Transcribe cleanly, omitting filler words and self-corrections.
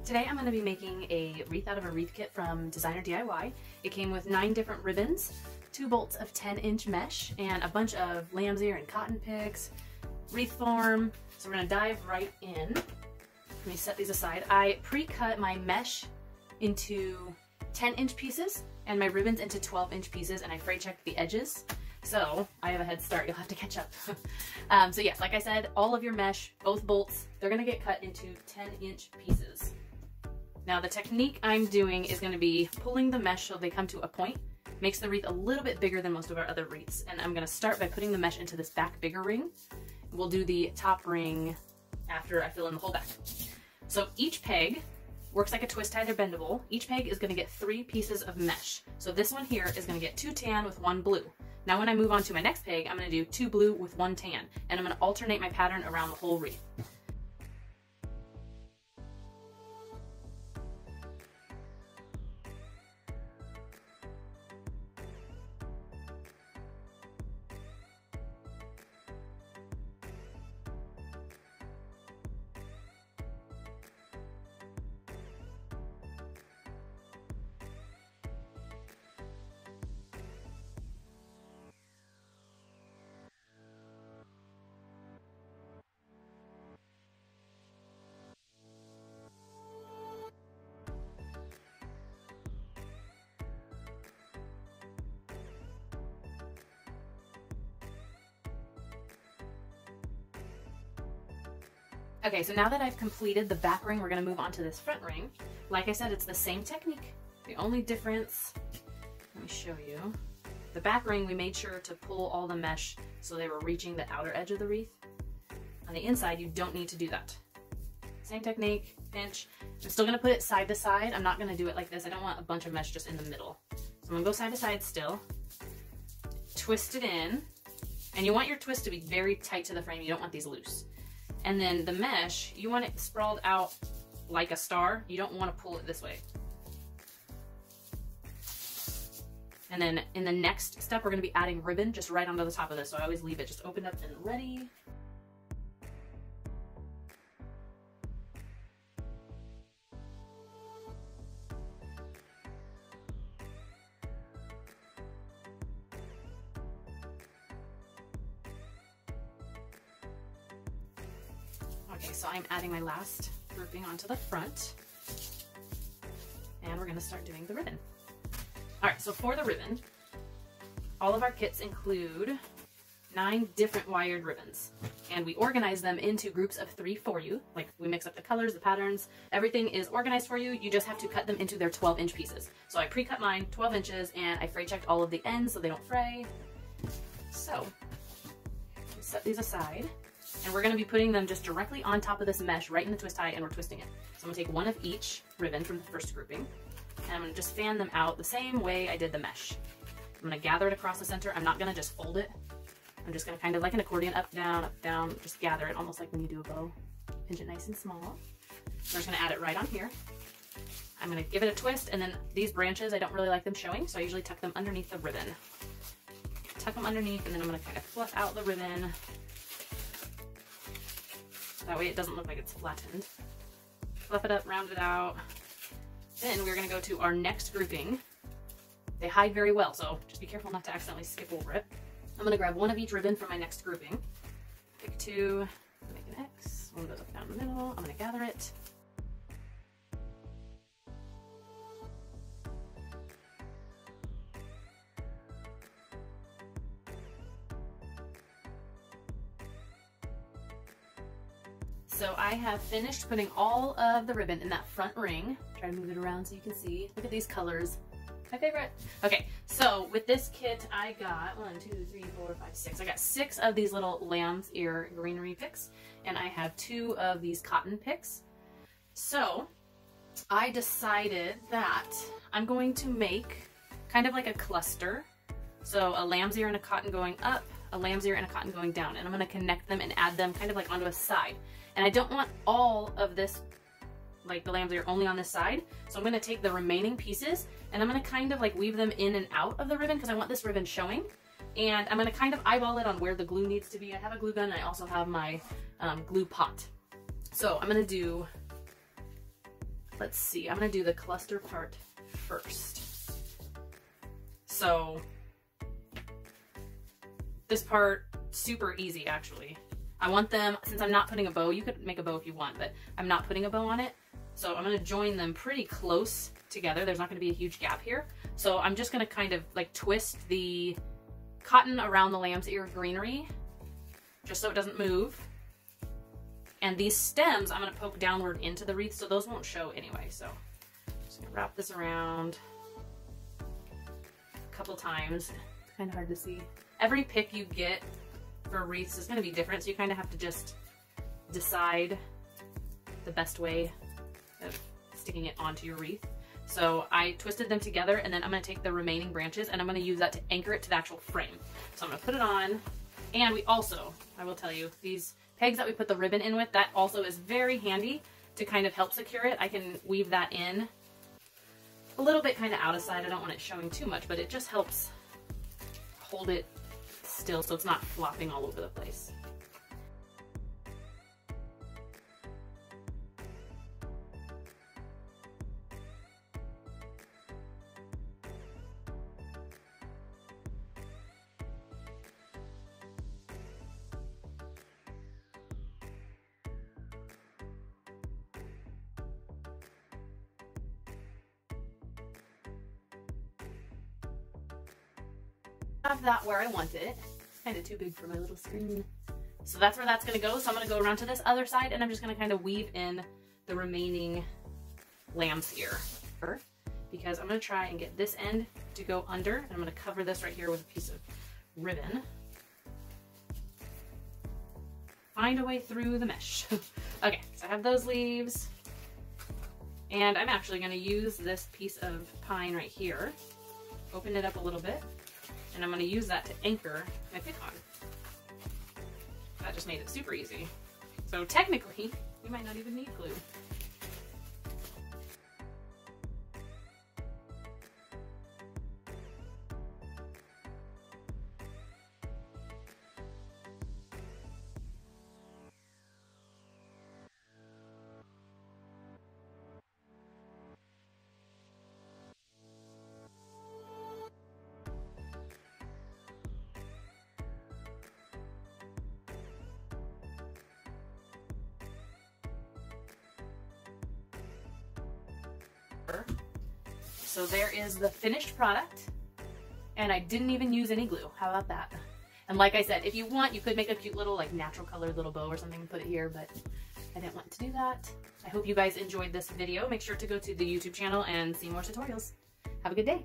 Today I'm going to be making a wreath out of a wreath kit from Designer DIY. It came with 9 different ribbons, 2 bolts of 10-inch mesh, and a bunch of lamb's ear and cotton picks, wreath form. So we're going to dive right in. Let me set these aside. I pre-cut my mesh into 10-inch pieces and my ribbons into 12-inch pieces, and I fray checked the edges. So I have a head start, you'll have to catch up. So yes, like I said, all of your mesh, both bolts, they're gonna get cut into 10-inch pieces. Now the technique I'm doing is gonna be pulling the mesh so they come to a point. Makes the wreath a little bit bigger than most of our other wreaths. And I'm gonna start by putting the mesh into this back bigger ring. We'll do the top ring after I fill in the whole back. So each peg works like a twist tie, they're bendable. Each peg is gonna get 3 pieces of mesh. So this one here is gonna get 2 tan with 1 blue. Now when I move on to my next peg, I'm gonna do 2 blue with 1 tan, and I'm gonna alternate my pattern around the whole wreath. Okay, so now that I've completed the back ring, we're gonna move on to this front ring. Like I said, it's the same technique. The only difference, let me show you. The back ring, we made sure to pull all the mesh so they were reaching the outer edge of the wreath. On the inside, you don't need to do that. Same technique, pinch. I'm still gonna put it side to side. I'm not gonna do it like this. I don't want a bunch of mesh just in the middle. So I'm gonna go side to side still. Twist it in. And you want your twist to be very tight to the frame. You don't want these loose. And then the mesh, you want it sprawled out like a star. You don't want to pull it this way. And then in the next step, we're going to be adding ribbon just right onto the top of this. So I always leave it just opened up and ready. Okay, so I'm adding my last grouping onto the front, and we're gonna start doing the ribbon. All right, so for the ribbon, all of our kits include 9 different wired ribbons, and we organize them into groups of 3 for you. Like, we mix up the colors, the patterns, everything is organized for you. You just have to cut them into their 12-inch pieces. So I pre-cut mine 12 inches, and I fray checked all of the ends so they don't fray. So, set these aside. And we're going to be putting them just directly on top of this mesh right in the twist tie, and we're twisting it. So I'm going to take one of each ribbon from the first grouping, and I'm going to just fan them out the same way I did the mesh. I'm going to gather it across the center. I'm not going to just fold it. I'm just going to kind of like an accordion, up, down, just gather it almost like when you do a bow. Pinch it nice and small. I'm just going to add it right on here. I'm going to give it a twist, and then these branches, I don't really like them showing, so I usually tuck them underneath the ribbon. Tuck them underneath, and then I'm going to kind of fluff out the ribbon. That way it doesn't look like it's flattened. Fluff it up, round it out. Then we're gonna go to our next grouping. They hide very well, so just be careful not to accidentally skip over it. I'm gonna grab one of each ribbon from my next grouping. Pick 2, make an X. One goes up down the middle. I'm gonna gather it. So I have finished putting all of the ribbon in that front ring. Try to move it around so you can see. Look at these colors. My favorite. Okay, so with this kit, I got 1, 2, 3, 4, 5, 6. I got 6 of these little lamb's ear greenery picks, and I have 2 of these cotton picks. So I decided that I'm going to make kind of like a cluster. So a lamb's ear and a cotton going up, a lamb's ear and a cotton going down, and I'm going to connect them and add them kind of like onto a side. And I don't want all of this, like the lambs ear, only on this side. So I'm going to take the remaining pieces and I'm going to kind of like weave them in and out of the ribbon because I want this ribbon showing. And I'm going to kind of eyeball it on where the glue needs to be. I have a glue gun and I also have my glue pot. So I'm going to do let's see, I'm gonna do the cluster part first. So this part, super easy actually. I want them, since I'm not putting a bow, you could make a bow if you want, but I'm not putting a bow on it. So I'm gonna join them pretty close together. There's not gonna be a huge gap here. So I'm just gonna kind of like twist the cotton around the lamb's ear greenery, just so it doesn't move. And these stems, I'm gonna poke downward into the wreath, so those won't show anyway. So I'm just gonna wrap this around a couple times. It's kind of hard to see. Every pick you get for wreaths is gonna be different, so you kind of have to just decide the best way of sticking it onto your wreath. So I twisted them together, and then I'm gonna take the remaining branches and I'm gonna use that to anchor it to the actual frame. So I'm gonna put it on, and we also, I will tell you, these pegs that we put the ribbon in with, that also is very handy to kind of help secure it. I can weave that in a little bit kind of out of sight. I don't want it showing too much, but it just helps hold it still so it's not flopping all over the place. Have that where I want it. It's kind of too big for my little screen. So that's where that's gonna go. So I'm gonna go around to this other side, and I'm just gonna kind of weave in the remaining lamb's ear, because I'm gonna try and get this end to go under, and I'm gonna cover this right here with a piece of ribbon. Find a way through the mesh. Okay, so I have those leaves, and I'm actually gonna use this piece of pine right here, open it up a little bit, and I'm going to use that to anchor my pick on. That just made it super easy. So technically, you might not even need glue. So there is the finished product, and I didn't even use any glue. How about that? And like I said, if you want, you could make a cute little like natural colored little bow or something and put it here, but I didn't want to do that. I hope you guys enjoyed this video. Make sure to go to the YouTube channel and see more tutorials. Have a good day.